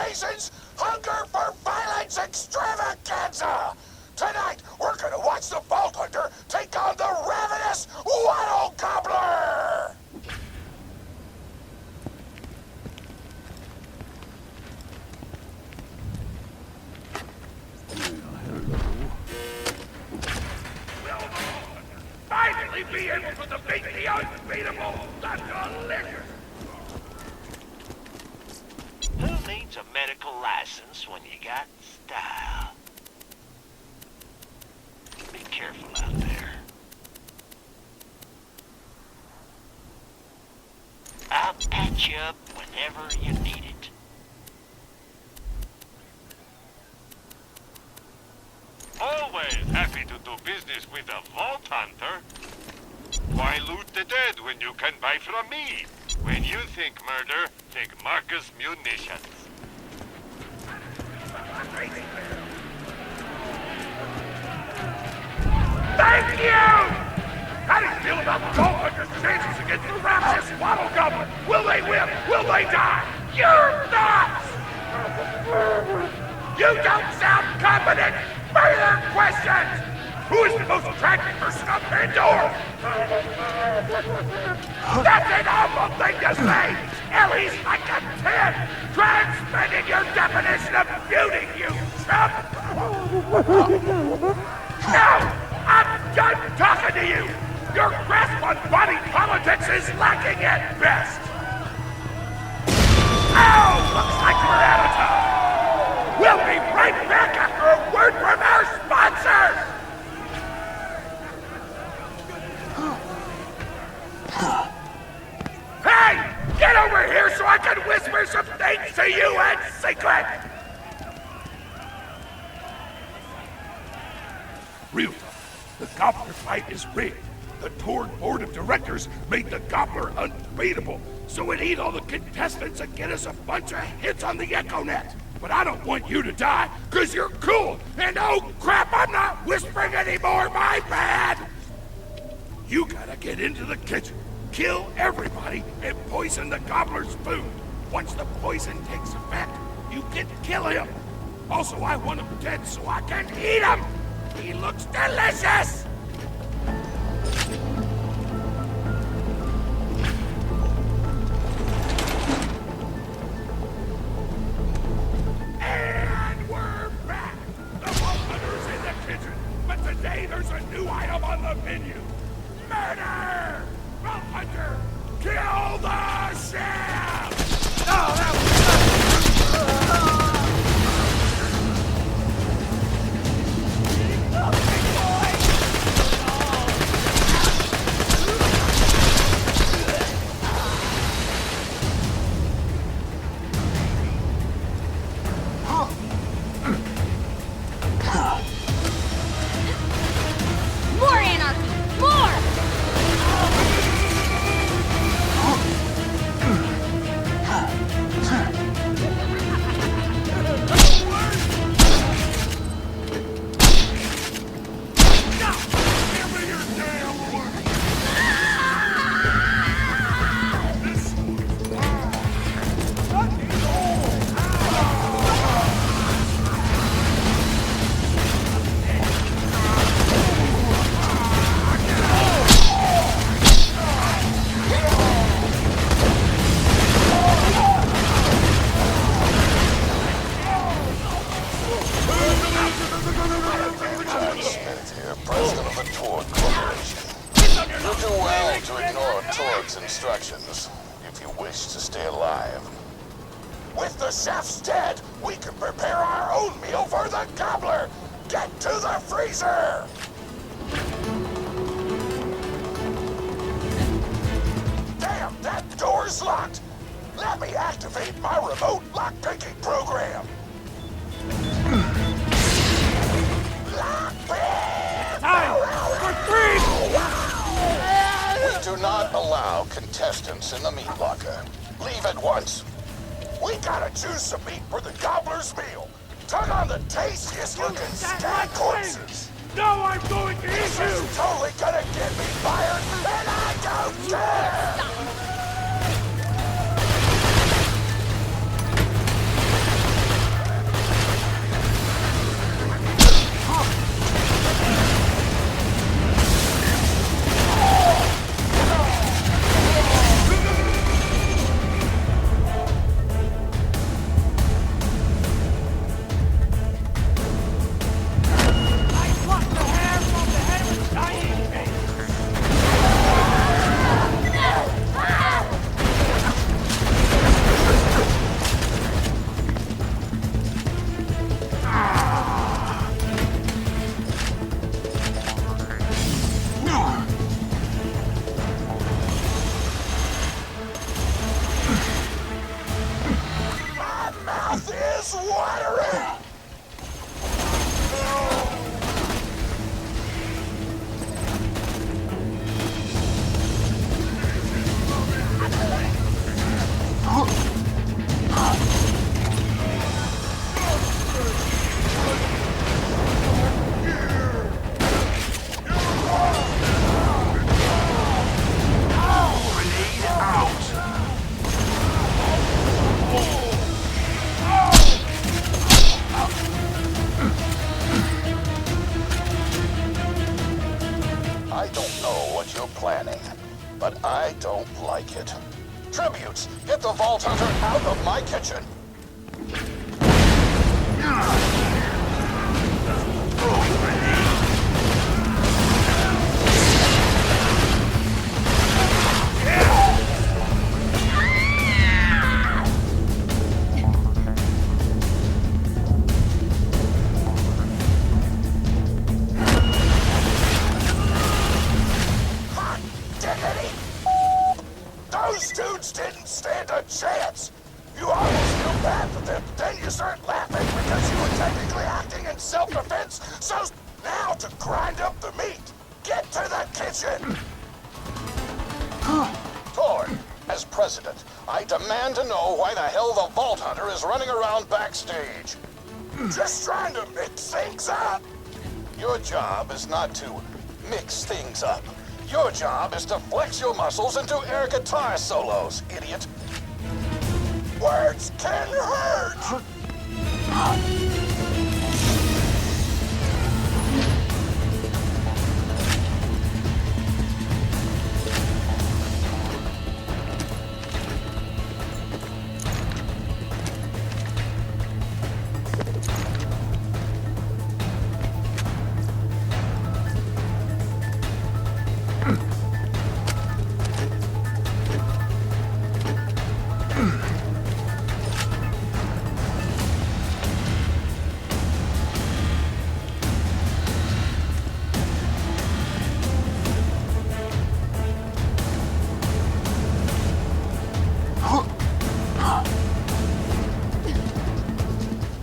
reasons, hunger for violence extravaganza! Tonight, we're gonna watch the Vault Hunter take on the ravenous Wattle Gobbler! Finally be able to defeat the unbeatable! That's delicious! Who needs a medical license when you got style? Be careful out there. I'll patch you up whenever you need it. Always happy to do business with a Vault Hunter. Why loot the dead when you can buy from me? When you think murder, think Marcus Munitions. Thank you! How do you feel about the Vault Hunter's chances against the ravenous Wattle Gobbler? Will they win? Will they die? You're nuts! You don't sound confident! Further questions! Who is the most attractive person on Pandora? That's an awful thing to say! Ellie's like a 10! Try expanding your definition of beauty, you chump! No! I'm done talking to you! Your grasp on body politics is lacking at best! Oh! Looks like we're out of time! We'll be right back after a word from our sponsors! Hey! Get over here so I can whisper some things to you in secret! Real tough. The Gobbler fight is rigged. The Torg board of directors made the Gobbler unbeatable, so it eat all the contestants and get us a bunch of hits on the EchoNet. But I don't want you to die, cause you're cool, and oh crap, I'm not whispering anymore, my bad! You gotta get into the kitchen, kill everybody, and poison the Gobbler's food. Once the poison takes effect, you can kill him. Also, I want him dead so I can eat him! He looks delicious! And we're back! The Vault Hunter's in the kitchen, but today there's a new item on the menu. Murder! Vault Hunter, kill the chef! Oh, that was... More anarchy! More! President of the Torg Corporation. You do well to ignore Torg's instructions if you wish to stay alive. With the chefs dead, we can prepare our own meal for the Gobbler! Get to the freezer! Damn, that door's locked! Let me activate my remote lock-picking program! Lockpick! Time for three! We do not allow contestants in the meat locker. Leave at once. We gotta choose some meat for the Gobbler's meal. Tug on the tastiest looking stag corpses. No, I'm going to eat This you! is totally gonna get me fired, and I don't care! I don't know what you're planning, but I don't like it. Tributes, get the Vault Hunter out of my kitchen. Those dudes didn't stand a chance! You almost feel bad for them, then you start laughing because you were technically acting in self-defense, so now to grind up the meat! Get to the kitchen! Thorn, as president, I demand to know why the hell the Vault Hunter is running around backstage. Just trying to mix things up! Your job is not to mix things up. Your job is to flex your muscles and do air guitar solos, idiot. Words can hurt!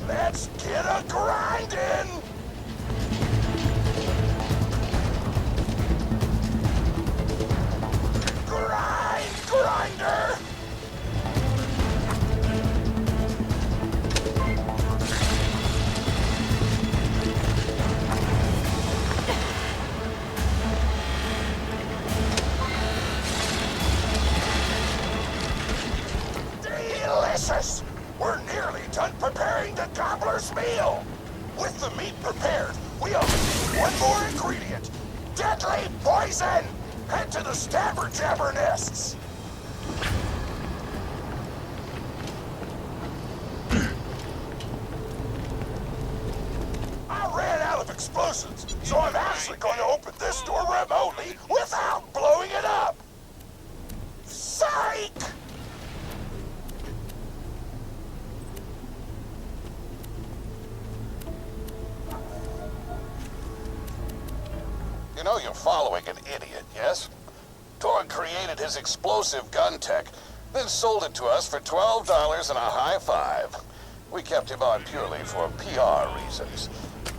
Let's get a grindin'! Grinder! Delicious! We're nearly done preparing the Gobbler's meal! With the meat prepared, we only need one more ingredient. Deadly poison! Head to the Stabber Jabber nests! I ran out of explosives, so I'm actually going to open this door remotely without blowing it up! Psych! You know you're following an idiot, yes? Torg created his explosive gun tech, then sold it to us for $12 and a high five. We kept him on purely for PR reasons.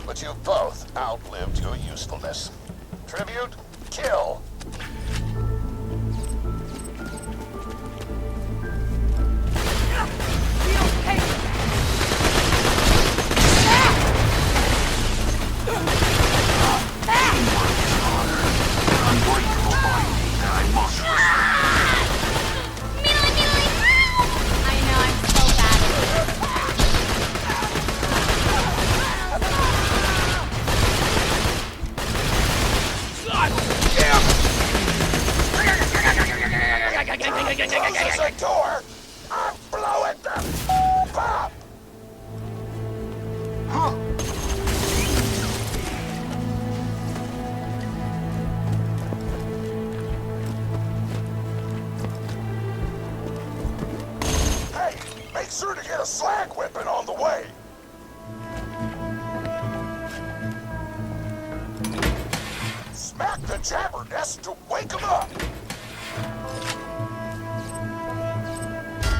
But you've both outlived your usefulness. Tribute, kill. Closes the door! I'm blowing the up! Hey, make sure to get a slag whipping on the way! Smack the jabber nest to wake 'em up!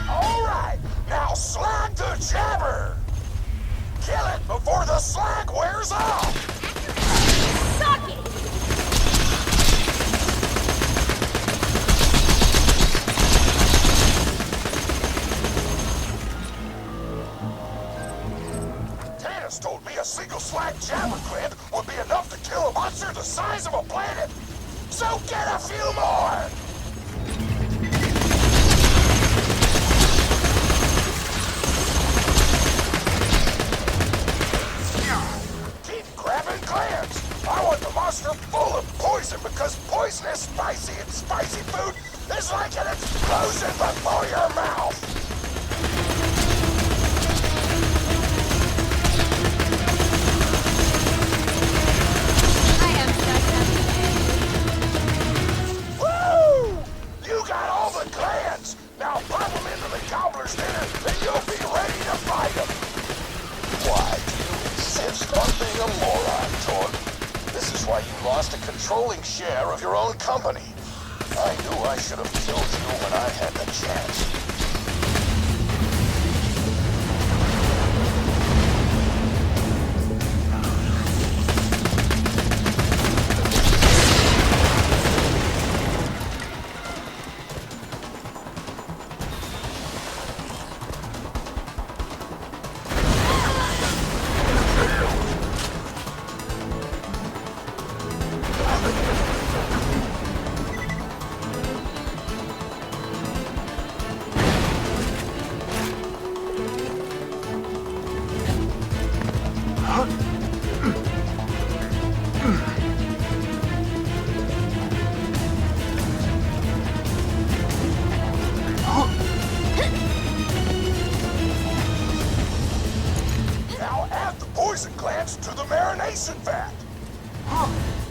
Alright, now slag the jabber! Kill it before the slag wears off! Suck it! Tannis told me a single slag jabber gland would be enough to kill a monster the size of a planet! So get a few more! Keep grabbing glands! I want the monster full of poison because poison is spicy and spicy food is like an explosion before your mouth. I am such a Woo! You got all the glands. Now pop them into the Gobbler's dinner and you'll be ready to fight them. Why do you insist on being a moron, Torg? This is why you lost a controlling share of your own company. I knew I should have killed you when I had the chance. Now add the poison glands to the marination vat.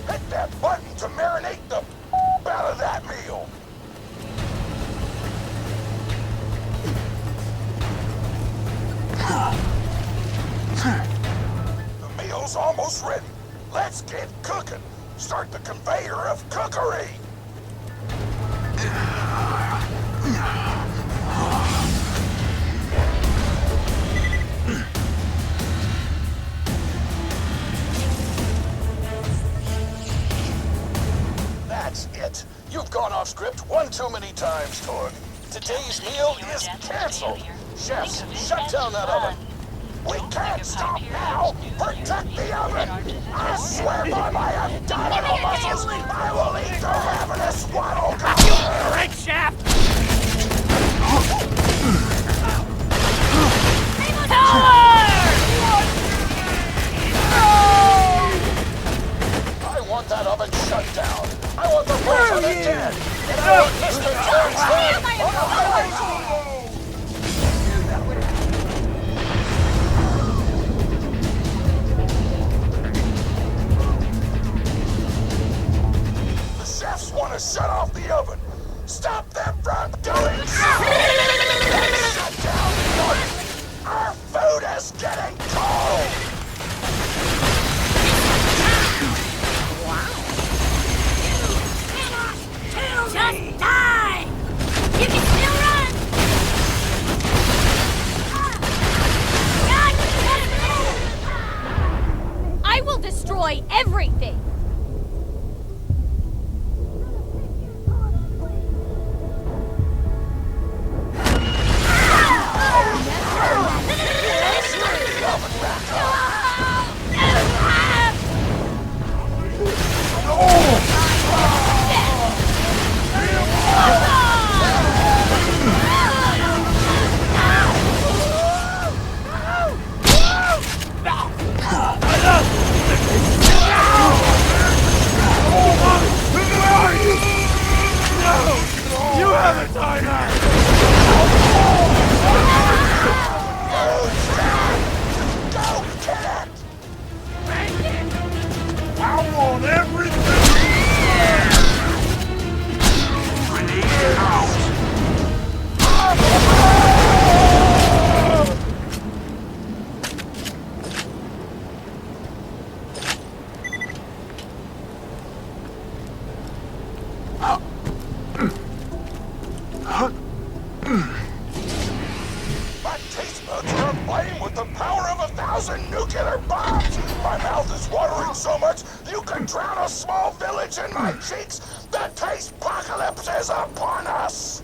Hit that button to marinate the out of that meal. The meal's almost ready. Let's get cooking. Start the conveyor of cookery. That's it. You've gone off script one too many times, Torg. Today's meal is canceled. Chefs, shut down that oven. We can't stop now! Protect the oven! I swear by my abdominal muscles, I will eat the ravenous Wattle Gobbler! Break shaft! I want that oven shut down! I want the birth of the dead! And I want Mr. Torg's head on a plate! Chefs want to shut off the oven. Stop them from doing so! Shut down the oven! Our food is getting cold! Just die! You can still run! I will destroy everything! You haven't died out! Go get it! I want everything! My taste buds are aflame with the power of 1,000 nuclear bombs! My mouth is watering so much you could drown a small village in my cheeks! The taste apocalypse is upon us!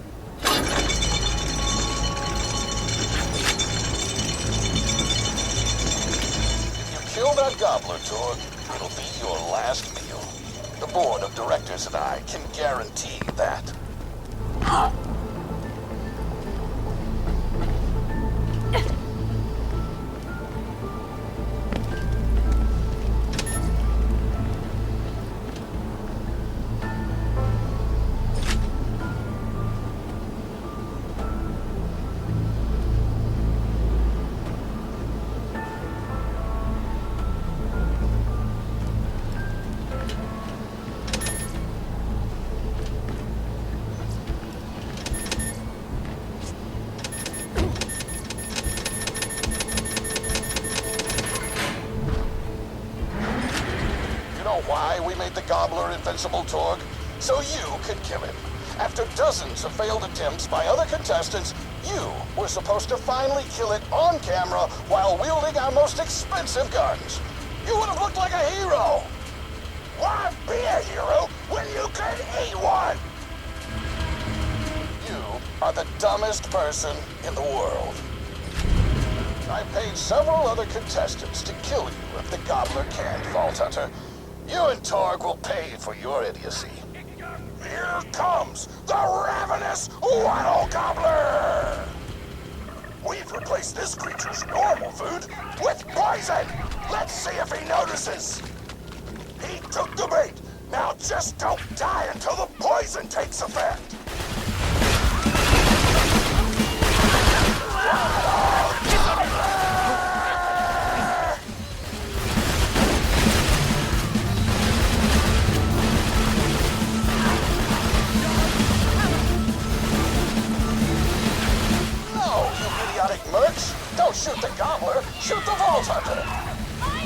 If you kill that Gobbler, Torg, it'll be your last meal. The board of directors and I can guarantee that. Gobbler invincible, Torg, so you could kill him. After dozens of failed attempts by other contestants, you were supposed to finally kill it on camera while wielding our most expensive guns. You would have looked like a hero. Why be a hero when you could eat one? You are the dumbest person in the world. I paid several other contestants to kill you if the Gobbler can't, Vault Hunter. You and Torg will pay for your idiocy. Here comes the ravenous Wattle Gobbler! We've replaced this creature's normal food with poison! Let's see if he notices! He took the bait! Now just don't die until the poison takes effect! Mercs, don't shoot the Gobbler, shoot the Vault Hunter!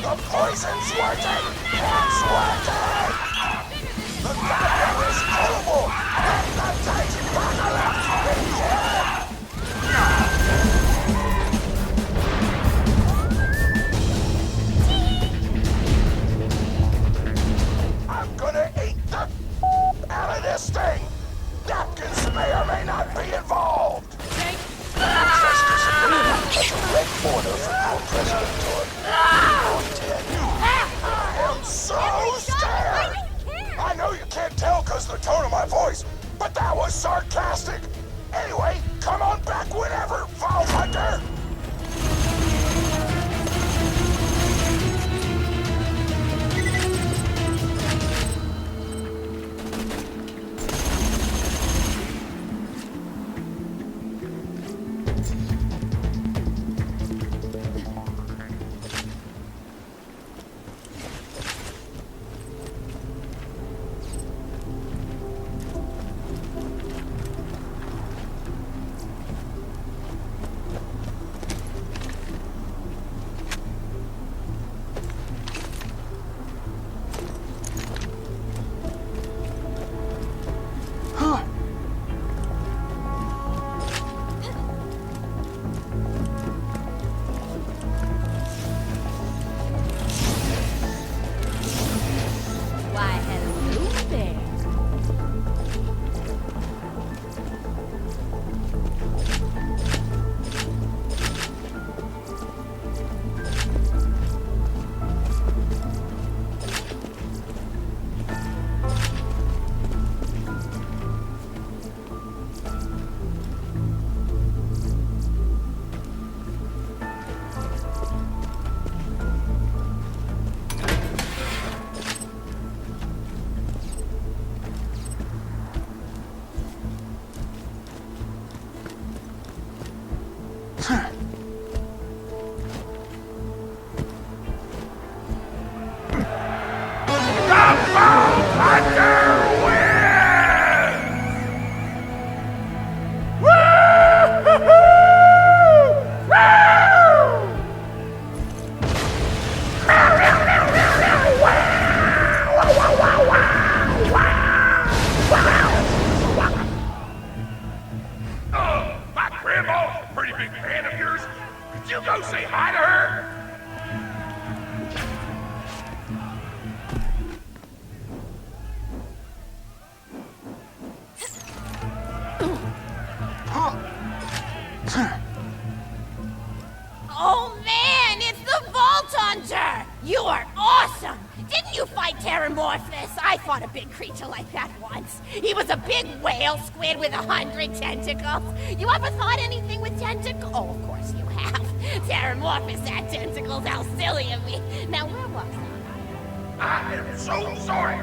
The poison's working! It's working! The Gobbler is killable! Let the Titapocalypse begin! I'm gonna eat the out of this thing! Napkins may or may not be involved! That's a red border for our President Torg. I am so scared! I know you can't tell because of the tone of my voice, but that was sarcastic! Anyway, come on back whenever, Vault Hunter! Oh man, it's the Vault Hunter! You are awesome! Didn't you fight Terramorphous? I fought a big creature like that once. He was a big whale squid with 100 tentacles. You ever thought anything with tentacles? Oh, of course you have. Terramorphous had tentacles, how silly of me. Now, where was I? I am so sorry!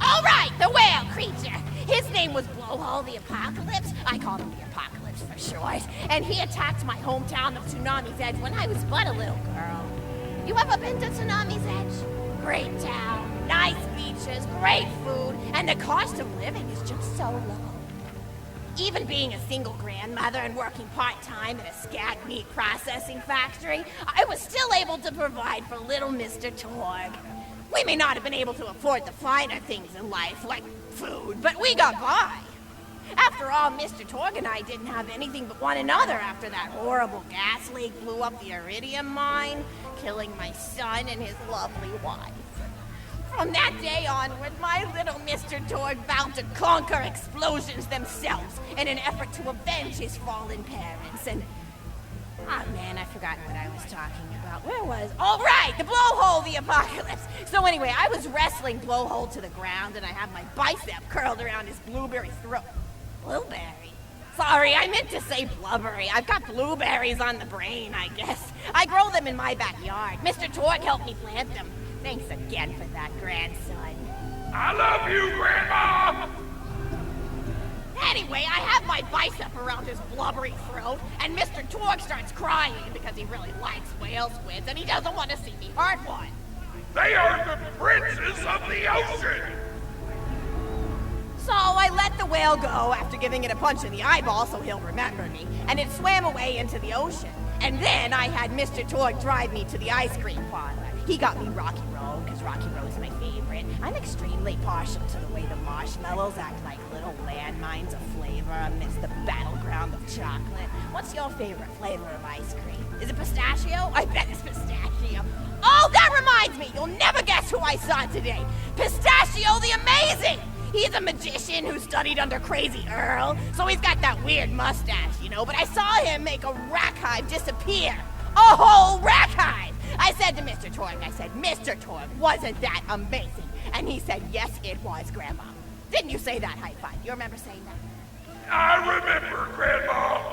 All right, the whale creature. His name was Blowhole the Apocalypse. I called him the Apocalypse for short. And he attacked my hometown of Tsunami's Edge when I was but a little girl. You ever been to Tsunami's Edge? Great town, nice beaches, great food, and the cost of living is just so low. Even being a single grandmother and working part-time at a skag meat processing factory, I was still able to provide for little Mr. Torg. We may not have been able to afford the finer things in life, like food, but we got by. After all, Mr. Torg and I didn't have anything but one another after that horrible gas leak blew up the iridium mine, killing my son and his lovely wife. From that day onward, my little Mr. Torg vowed to conquer explosions themselves in an effort to avenge his fallen parents. And oh man, I forgot what I was talking about. Where was? Oh right, the blowhole, the apocalypse. So anyway, I was wrestling blowhole to the ground, and I have my bicep curled around his blueberry throat. Blueberry? Sorry, I meant to say blubbery. I've got blueberries on the brain, I guess. I grow them in my backyard. Mr. Torg helped me plant them. Thanks again for that, grandson. I love you, Grandma! Anyway, I have my bicep around his blubbery throat, and Mr. Torg starts crying because he really likes whale squids, and he doesn't want to see me hurt one. They are the princes of the ocean! So I let the whale go after giving it a punch in the eyeball so he'll remember me, and it swam away into the ocean. And then I had Mr. Torg drive me to the ice cream parlor. He got me Rocky Road, because Rocky Road's my favorite. I'm extremely partial to the way the marshmallows act like little landmines of flavor amidst the battleground of chocolate. What's your favorite flavor of ice cream? Is it pistachio? I bet it's pistachio. Oh, that reminds me! You'll never guess who I saw today! Pistachio the Amazing! He's a magician who studied under Crazy Earl, so he's got that weird mustache, you know, but I saw him make a rack hive disappear. A whole rack hive! I said to Mr. Torg, Mr. Torg, wasn't that amazing? And he said, yes, it was, Grandma. Didn't you say that, high five? You remember saying that? I remember, Grandma!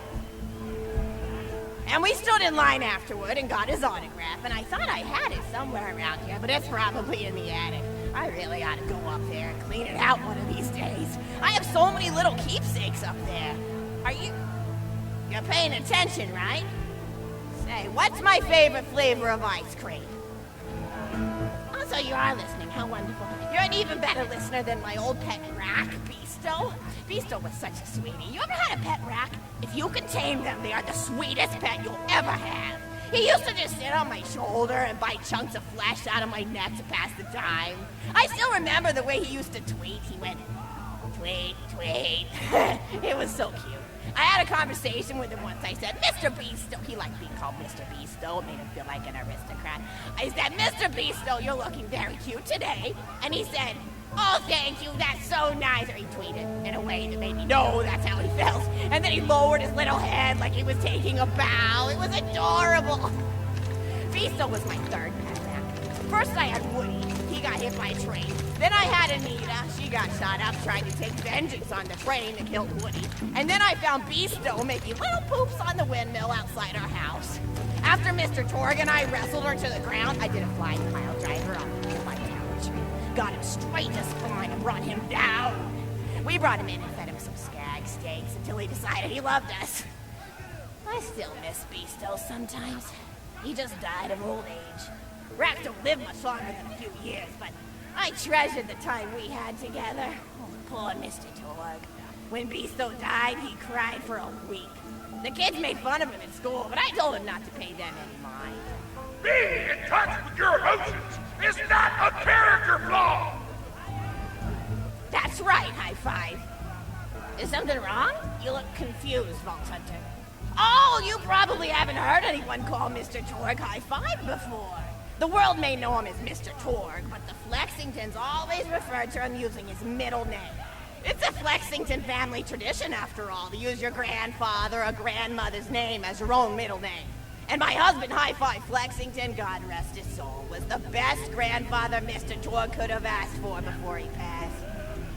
And we stood in line afterward and got his autograph, and I thought I had it somewhere around here, but it's probably in the attic. I really ought to go up there and clean it out one of these days. I have so many little keepsakes up there. You're paying attention, right? Say, what's my favorite flavor of ice cream? Oh, so you are listening. How wonderful. You're an even better listener than my old pet rack, Beasto. Beasto was such a sweetie. You ever had a pet rack? If you can tame them, they are the sweetest pet you'll ever have. He used to just sit on my shoulder and bite chunks of flesh out of my neck to pass the time. I still remember the way he used to tweet. He went, tweet, tweet. It was so cute. I had a conversation with him once. I said, Mr. Beasto. He liked being called Mr. Beasto. It made him feel like an aristocrat. I said, Mr. Beasto, you're looking very cute today. And he said, oh, thank you, that's so nice. Or he tweeted in a way that made me know that's how he felt. And then he lowered his little head like he was taking a bow. It was adorable. Beasto was my third pet rack. First I had Woody. He got hit by a train. Then I had Anita. She got shot up trying to take vengeance on the train that killed Woody. And then I found Beasto making little poops on the windmill outside our house. After Mr. Torg and I wrestled her to the ground, I did a flying pile driver on the nearby tower tree. Got him straight to spine and brought him down. We brought him in and fed him some skag steaks until he decided he loved us. I still miss Beasto sometimes. He just died of old age. Rats don't live much longer than a few years, but I treasured the time we had together. Oh, poor Mr. Torg. When Beasto died, he cried for a week. The kids made fun of him in school, but I told him not to pay them any mind. Being in touch with your emotions is not a character flaw! That's right, high five. Is something wrong? You look confused, Vault Hunter. Oh, you probably haven't heard anyone call Mr. Torg high five before. The world may know him as Mr. Torg, but the Flexingtons always refer to him using his middle name. It's a Flexington family tradition, after all, to use your grandfather or grandmother's name as your own middle name. And my husband, High Five Flexington, God rest his soul, was the best grandfather Mr. Torg could have asked for before he passed.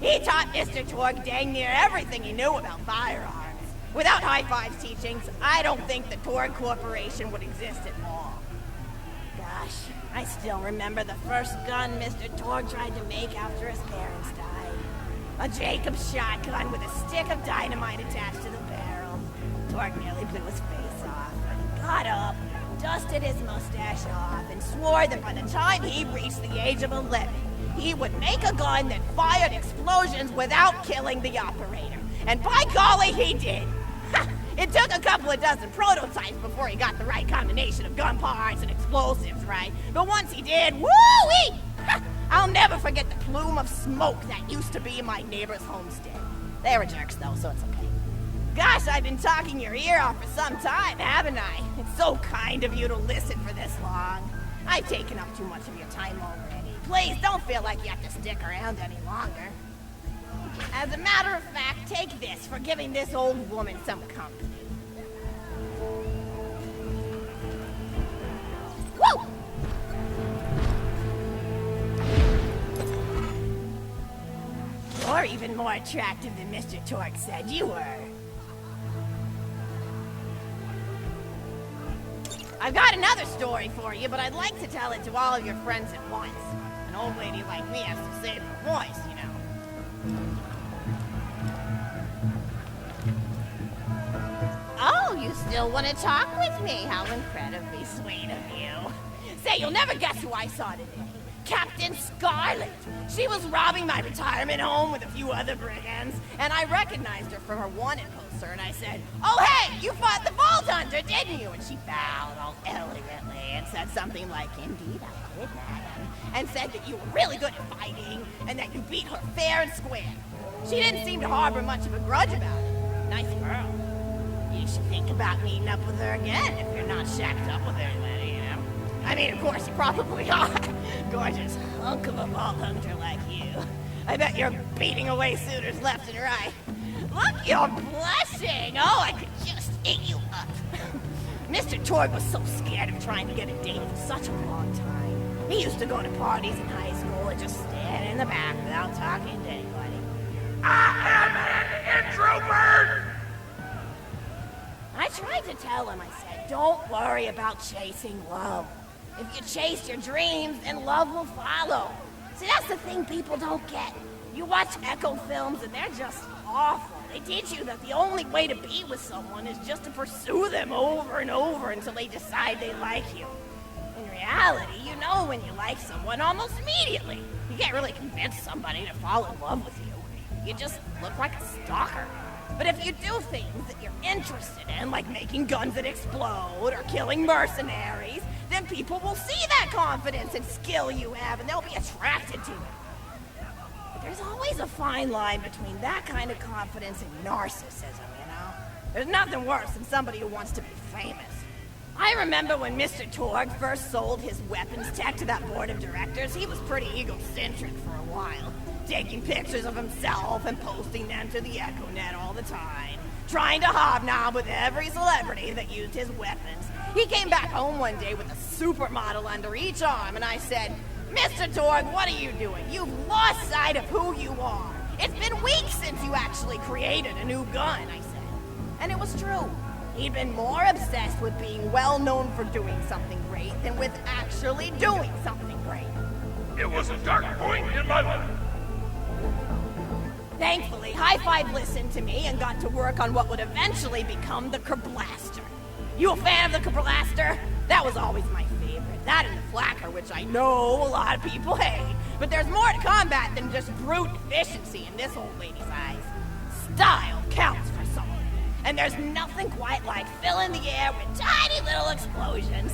He taught Mr. Torg dang near everything he knew about firearms. Without High Five's teachings, I don't think the Torg Corporation would exist at all. Gosh, I still remember the first gun Mr. Torg tried to make after his parents died. A Jacobs shotgun with a stick of dynamite attached to the barrel. Torg nearly blew his face off, but he got up, dusted his mustache off, and swore that by the time he reached the age of 11, he would make a gun that fired explosions without killing the operator. And by golly, he did! It took a couple of dozen prototypes before he got the right combination of gun parts and explosives, right? But once he did, woo-wee! I'll never forget the plume of smoke that used to be my neighbor's homestead. They were jerks, though, so it's okay. Gosh, I've been talking your ear off for some time, haven't I? It's so kind of you to listen for this long. I've taken up too much of your time already. Please don't feel like you have to stick around any longer. As a matter of fact, take this for giving this old woman some company. Woo! You're even more attractive than Mr. Torque said you were. I've got another story for you, but I'd like to tell it to all of your friends at once. An old lady like me has to save her voice, you know. Oh, you still want to talk with me? How incredibly sweet of you. Say, you'll never guess who I saw today. Captain Scarlet. She was robbing my retirement home with a few other brigands, and I recognized her from her wanted poster, and I said, "Oh, hey, you fought the Vault Hunter, didn't you?" And she bowed all elegantly and said something like, "Indeed, I did, madam," and said that you were really good at fighting, and that you beat her fair and square. She didn't seem to harbor much of a grudge about it. Nice girl. You should think about meeting up with her again if you're not shacked up with her, lady, you know? I mean, of course, you probably are. Gorgeous hunk of a Vault Hunter like you. I bet you're beating away suitors left and right. Look, you're blushing. Oh, I could just eat you up. Mr. Torgue was so scared of trying to get a date for such a long time. He used to go to parties in high school and just stand in the back without talking to anybody. I am an introvert! I tried to tell him, I said, don't worry about chasing love. If you chase your dreams, then love will follow. See, that's the thing people don't get. You watch Echo films and they're just awful. They teach you that the only way to be with someone is just to pursue them over and over until they decide they like you. In reality, you know when you like someone almost immediately. You can't really convince somebody to fall in love with you. You just look like a stalker. But if you do things that you're interested in, like making guns that explode or killing mercenaries, then people will see that confidence and skill you have, and they'll be attracted to it. But there's always a fine line between that kind of confidence and narcissism, you know? There's nothing worse than somebody who wants to be famous. I remember when Mr. Torgue first sold his weapons tech to that board of directors, he was pretty egocentric for a while. Taking pictures of himself and posting them to the EchoNet all the time. Trying to hobnob with every celebrity that used his weapons. He came back home one day with a supermodel under each arm, and I said, "Mr. Torgue, what are you doing? You've lost sight of who you are. It's been weeks since you actually created a new gun," I said. And it was true. He'd been more obsessed with being well known for doing something great than with actually doing something great. It was a dark point in my life. Thankfully, High Five listened to me and got to work on what would eventually become the Kerblaster. You a fan of the Kerblaster? That was always my favorite. That and the Flacker, which I know a lot of people hate. But there's more to combat than just brute efficiency in this old lady's eyes. Style counts for something. And there's nothing quite like filling the air with tiny little explosions.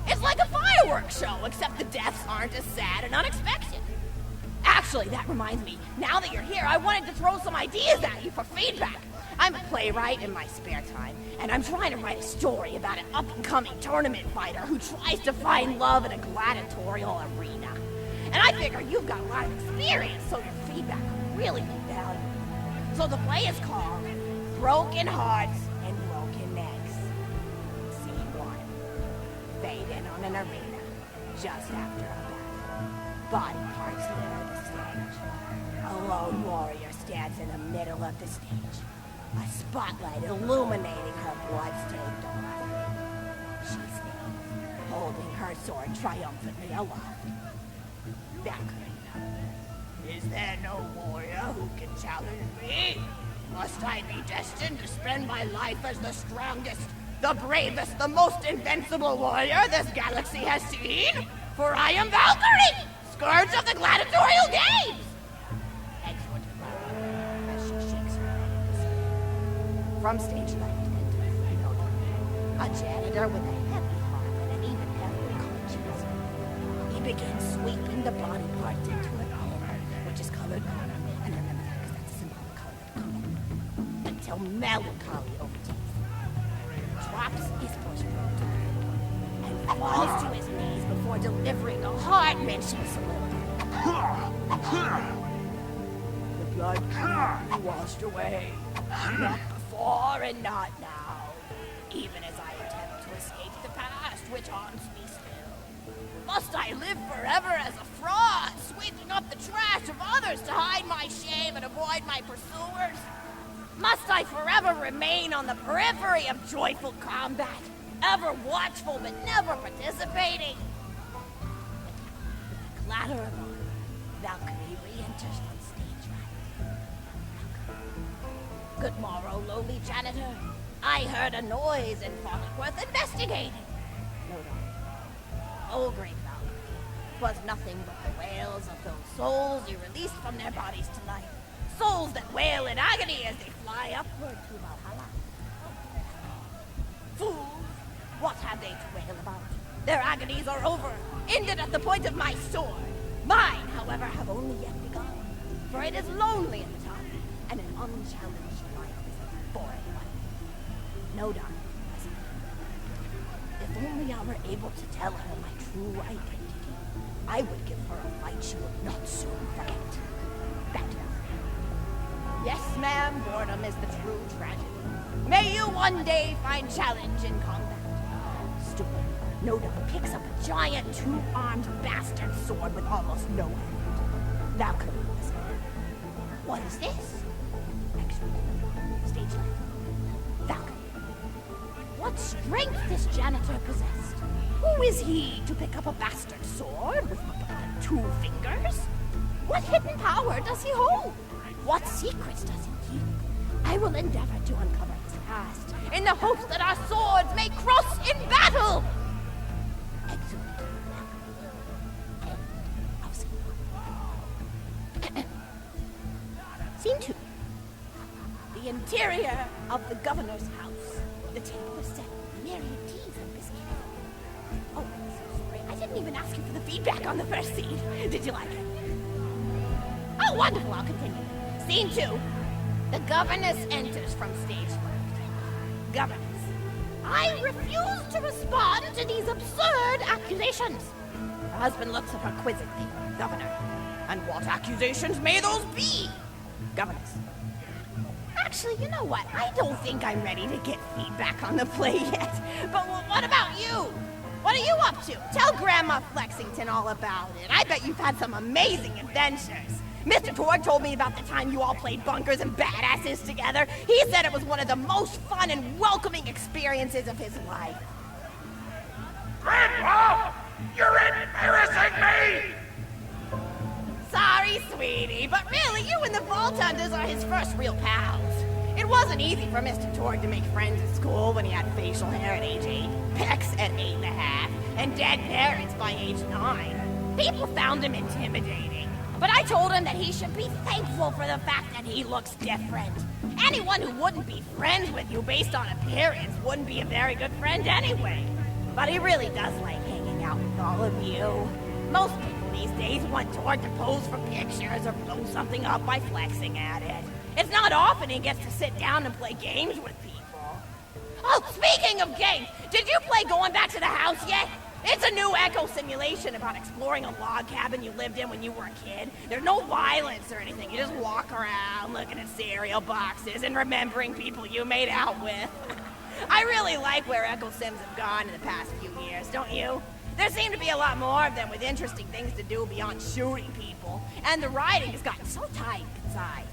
It's like a fireworks show, except the deaths aren't as sad and unexpected. Actually, that reminds me, now that you're here, I wanted to throw some ideas at you for feedback. I'm a playwright in my spare time, and I'm trying to write a story about an up-and-coming tournament fighter who tries to find love in a gladiatorial arena. And I figure you've got a lot of experience, so your feedback would really be valuable. So the play is called Broken Hearts and Broken Necks. Scene 1. Fade in on an arena, just after a battle. Body parts litter the stage. A lone warrior stands in the middle of the stage. A spotlight illuminating her blood-stained arm. She stands, holding her sword triumphantly aloft. Back. Is there no warrior who can challenge me? Must I be destined to spend my life as the strongest, the bravest, the most invincible warrior this galaxy has seen? For I am Valkyrie, scourge of the gladiatorial games! Exhorted Valkyrie as she shakes her head. From stage left into the note, a janitor with a heavy heart and an even heavier conscience. He begin sweeping the body parts into an olive, which is colored gold. And remember that, because that's a symbolic color of combat. Until melancholy overtakes him. Drops his push broke and falls to his knees before delivering a heart-wrenching soliloquy. The blood cannot be washed away. Not before and not now. Even as I attempt to escape the past, which haunts me still. Must I live forever as a fraud, sweeping up the trash of others to hide my shame and avoid my pursuers? Must I forever remain on the periphery of joyful combat, ever watchful but never participating? With the clatter of armor, Valkyrie re-enters on stage right. Good morrow, lowly janitor. I heard a noise and thought it worth investigating. No, old great Valkyrie, 'twas nothing but the wails of those souls you released from their bodies tonight. Souls that wail in agony as they fly upward to Valhalla. Fools! What have they to wail about? Their agonies are over, ended at the point of my sword. Mine, however, have only yet begun. For it is lonely at the top, and an unchallenged life is a boring one. No doubt, if only I were able to tell her my true identity, I would give her a fight she would not soon forget. Back to her. Yes, ma'am, boredom is the true tragedy. May you one day find challenge in combat. Stupid, no doubt picks up a giant two-armed bastard sword with almost no hand. Valkyrie, what is this? Actually, stage left. Valkyrie. What strength this janitor possessed? Who is he to pick up a bastard sword with but 2 fingers? What hidden power does he hold? What secrets does he keep? I will endeavor to uncover his past, in the hopes that our swords may cross in battle! Excellent. I'll see you. Scene 2. The interior of the governor's house. The table is set with myriad teas and biscuits. Oh, I'm so sorry. I didn't even ask you for the feedback on the first scene. Did you like it? Oh, wonderful. I'll continue. Scene 2. The governess enters from stage left. Governess. I refuse to respond to these absurd accusations. Her husband looks at her quizzically. Governor. And what accusations may those be? Governess. Actually, you know what? I don't think I'm ready to get feedback on the play yet. But what about you? What are you up to? Tell Grandma Flexington all about it. I bet you've had some amazing adventures. Mr. Torg told me about the time you all played bunkers and badasses together. He said it was one of the most fun and welcoming experiences of his life. Grandpa! You're embarrassing me! Sorry, sweetie, but really, you and the Vault Hunters are his first real pals. It wasn't easy for Mr. Torg to make friends at school when he had facial hair at age 8, pecs at 8.5, and dead parents by age 9. People found him intimidating, but I told him that he should be thankful for the fact that he looks different. Anyone who wouldn't be friends with you based on appearance wouldn't be a very good friend anyway. But he really does like hanging out with all of you. Most people these days want Torg to pose for pictures or blow something up by flexing at it. It's not often he gets to sit down and play games with people. Oh, speaking of games, did you play Going Back to the House yet? It's a new echo simulation about exploring a log cabin you lived in when you were a kid. There's no violence or anything. You just walk around looking at cereal boxes and remembering people you made out with. I really like where Echo Sims have gone in the past few years, don't you? There seem to be a lot more of them with interesting things to do beyond shooting people, and the writing has gotten so tight and concise.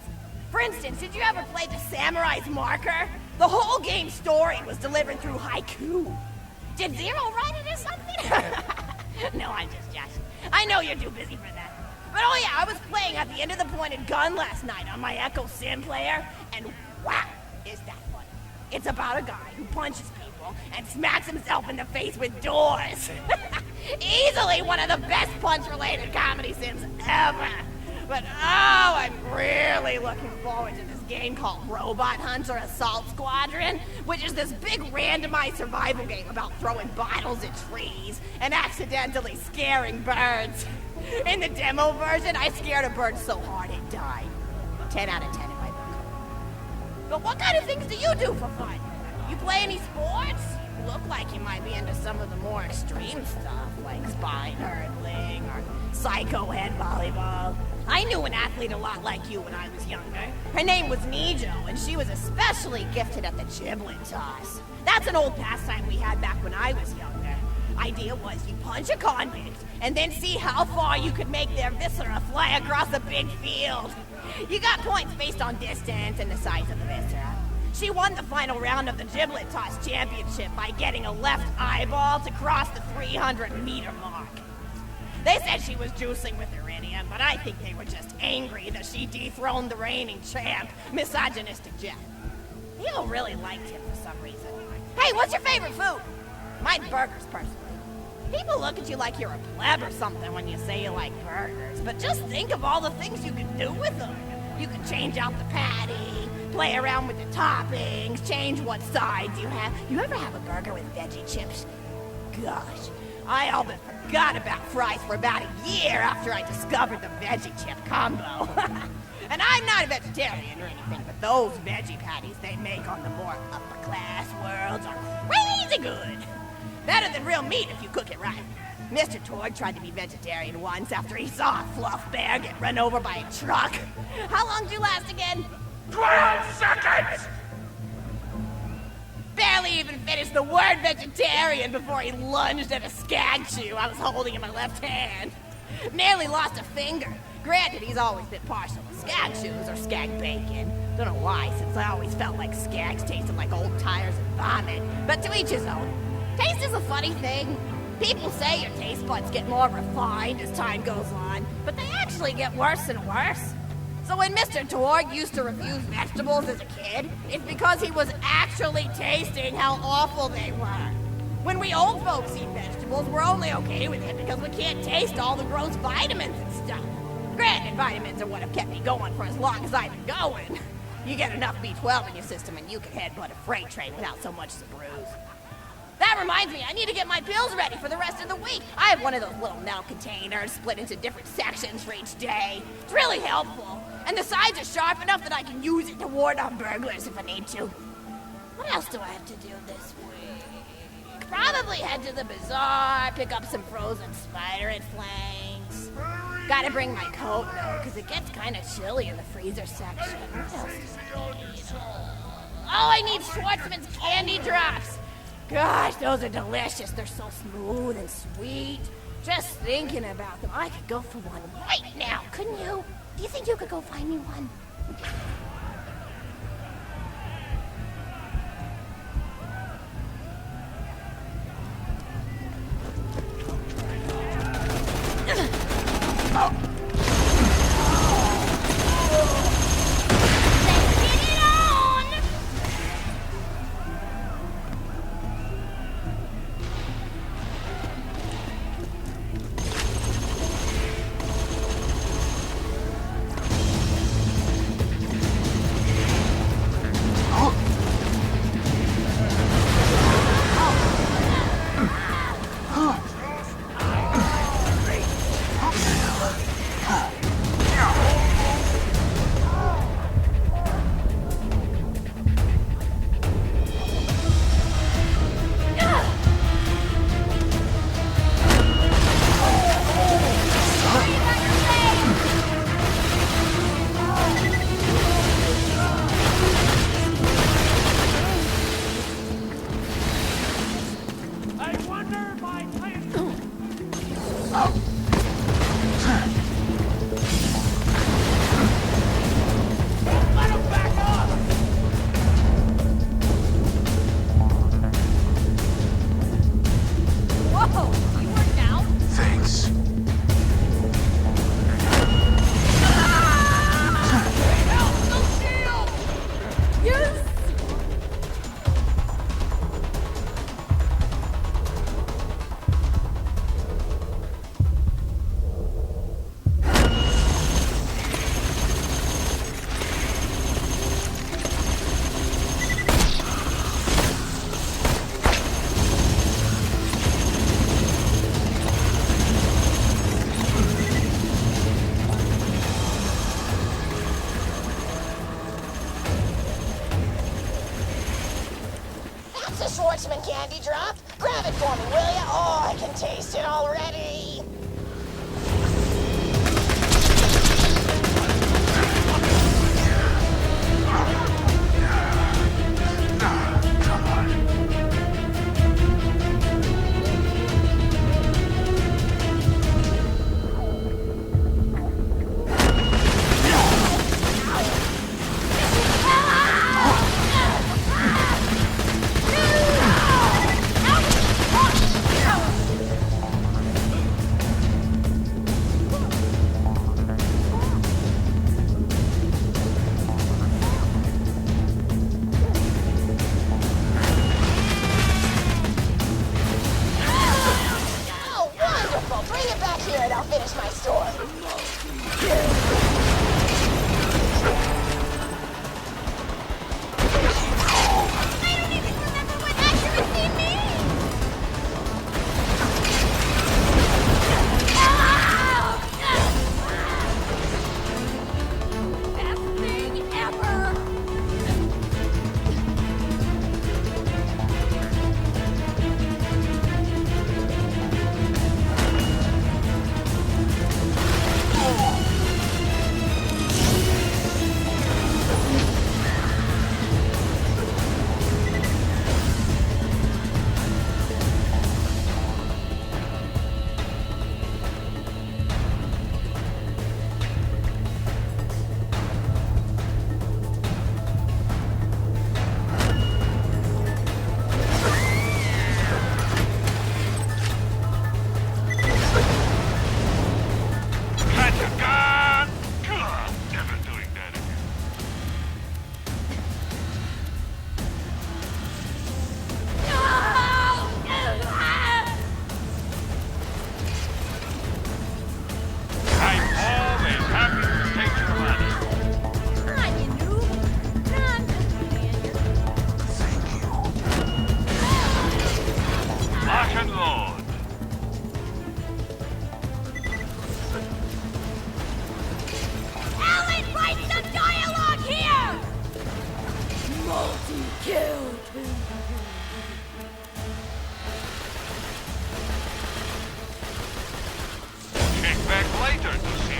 For instance, did you ever play The Samurai's Marker? The whole game's story was delivered through haiku. Did Zero write it or something? No, I'm just joshing. I know you're too busy for that. But oh yeah, I was playing at the end of the pointed gun last night on my Echo Sim player, and wow, is that funny. It's about a guy who punches people and smacks himself in the face with doors. Easily one of the best punch-related comedy sims ever. But oh, I'm really looking forward to this game called Robot Hunter Assault Squadron, which is this big randomized survival game about throwing bottles at trees and accidentally scaring birds. In the demo version, I scared a bird so hard it died. 10 out of 10 in my book. But what kind of things do you do for fun? You play any sports? You look like you might be into some of the more extreme stuff, like spine hurdling or psycho head volleyball. I knew an athlete a lot like you when I was younger. Her name was Nijo, and she was especially gifted at the giblet toss. That's an old pastime we had back when I was younger. Idea was you punch a convict, and then see how far you could make their viscera fly across a big field. You got points based on distance and the size of the viscera. She won the final round of the giblet toss championship by getting a left eyeball to cross the 300-meter mark. They said she was juicing with iridium, but I think they were just angry that she dethroned the reigning champ, misogynistic Jeff. People really liked him for some reason. Hey, what's your favorite food? Mine's burgers, personally. People look at you like you're a pleb or something when you say you like burgers, but just think of all the things you can do with them. You can change out the patty, play around with the toppings, change what sides you have. You ever have a burger with veggie chips? Gosh, I all but forgot about fries for about a year after I discovered the veggie chip combo. And I'm not a vegetarian or anything, but those veggie patties they make on the more upper class worlds are crazy good. Better than real meat if you cook it right. Mr. Torg tried to be vegetarian once after he saw a fluff bear get run over by a truck. How long did you last again? 12 seconds! Barely even finished the word vegetarian before he lunged at a skag chew I was holding in my left hand. Nearly lost a finger. Granted, he's always been partial to skag chews or skag bacon. Don't know why, since I always felt like skags tasted like old tires and vomit. But to each his own. Taste is a funny thing. People say your taste buds get more refined as time goes on, but they actually get worse and worse. So when Mr. Torg used to refuse vegetables as a kid, it's because he was actually tasting how awful they were. When we old folks eat vegetables, we're only okay with it because we can't taste all the gross vitamins and stuff. Granted, vitamins are what have kept me going for as long as I've been going. You get enough B12 in your system and you can headbutt a freight train without so much as a bruise. That reminds me, I need to get my pills ready for the rest of the week. I have one of those little metal containers split into different sections for each day. It's really helpful. And the sides are sharp enough that I can use it to ward off burglars if I need to. What else do I have to do this week? Probably head to the bazaar, pick up some frozen spider head flanks. Gotta bring my coat, though, because it gets kind of chilly in the freezer section. What else do I need? Oh, I need Schwartzman's candy drops. Gosh, those are delicious. They're so smooth and sweet. Just thinking about them, I could go for one right now, couldn't you? Do you think you could go find me one? Schwartzman candy drop? Grab it for me, will ya? Oh, I can taste it already.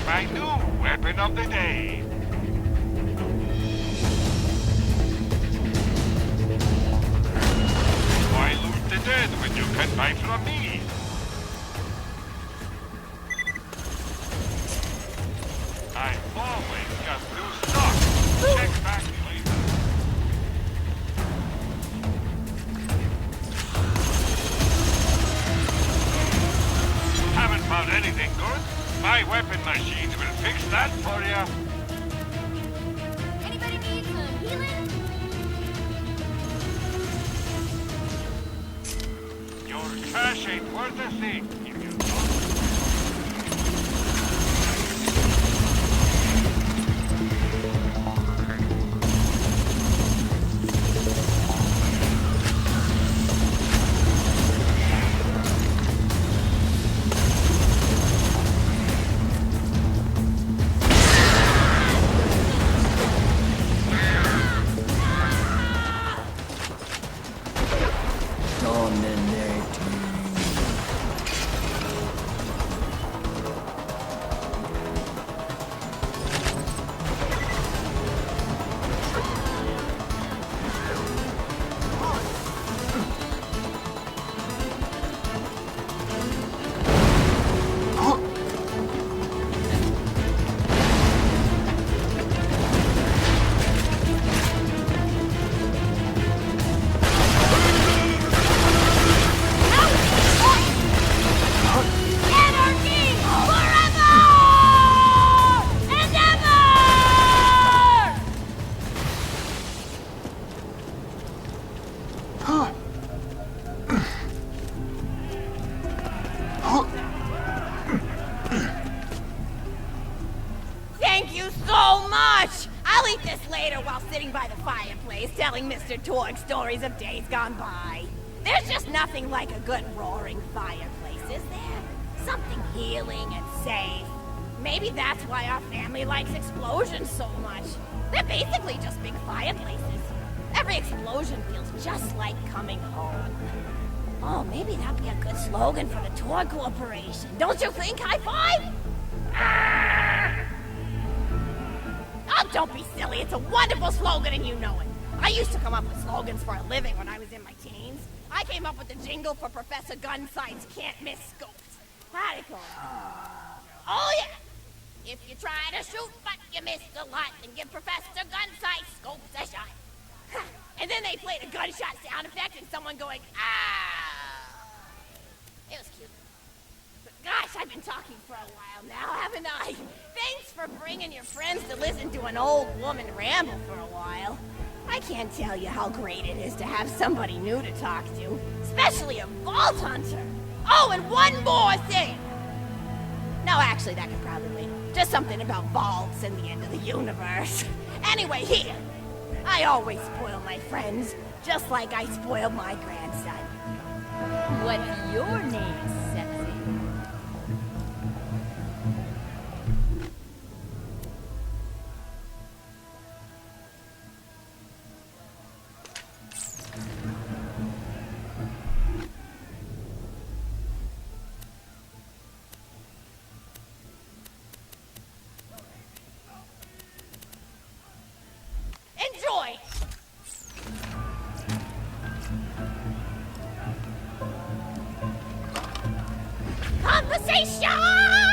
My new weapon of the day. Why loot the dead when you can buy from me? I always got new stock. Check back later. Haven't found anything good? My weapon machine will fix that for you. Anybody need some healing? Your cash ain't worth a thing if you don't. Thank you so much! I'll eat this later while sitting by the fireplace telling Mr. Torg stories of days gone by. There's just nothing like a good roaring fireplace, is there? Something healing and safe. Maybe that's why our family likes explosions so much. They're basically just big fireplaces. Every explosion feels just like coming home. Oh, maybe that'd be a good slogan for the Tor Corporation. Don't you think, High Five? Oh, don't be silly. It's a wonderful slogan and you know it. I used to come up with slogans for a living when I was in my teens. I came up with the jingle for Professor Gunsight's Can't Miss Scopes. How'd it go? Oh, yeah. If you try to shoot but you missed a lot, then give Professor Gunsight Scopes a shot. And then they played a gunshot sound effect and someone going, ah. It was cute. But gosh, I've been talking for a while now, haven't I? Thanks for bringing your friends to listen to an old woman ramble for a while. I can't tell you how great it is to have somebody new to talk to, especially a vault hunter. Oh, and one more thing. No, actually, that could probably wait. Just something about vaults and the end of the universe. Anyway, here. I always spoil my friends, just like I spoiled my grandson. What's your name, sexy? Enjoy! Conversation!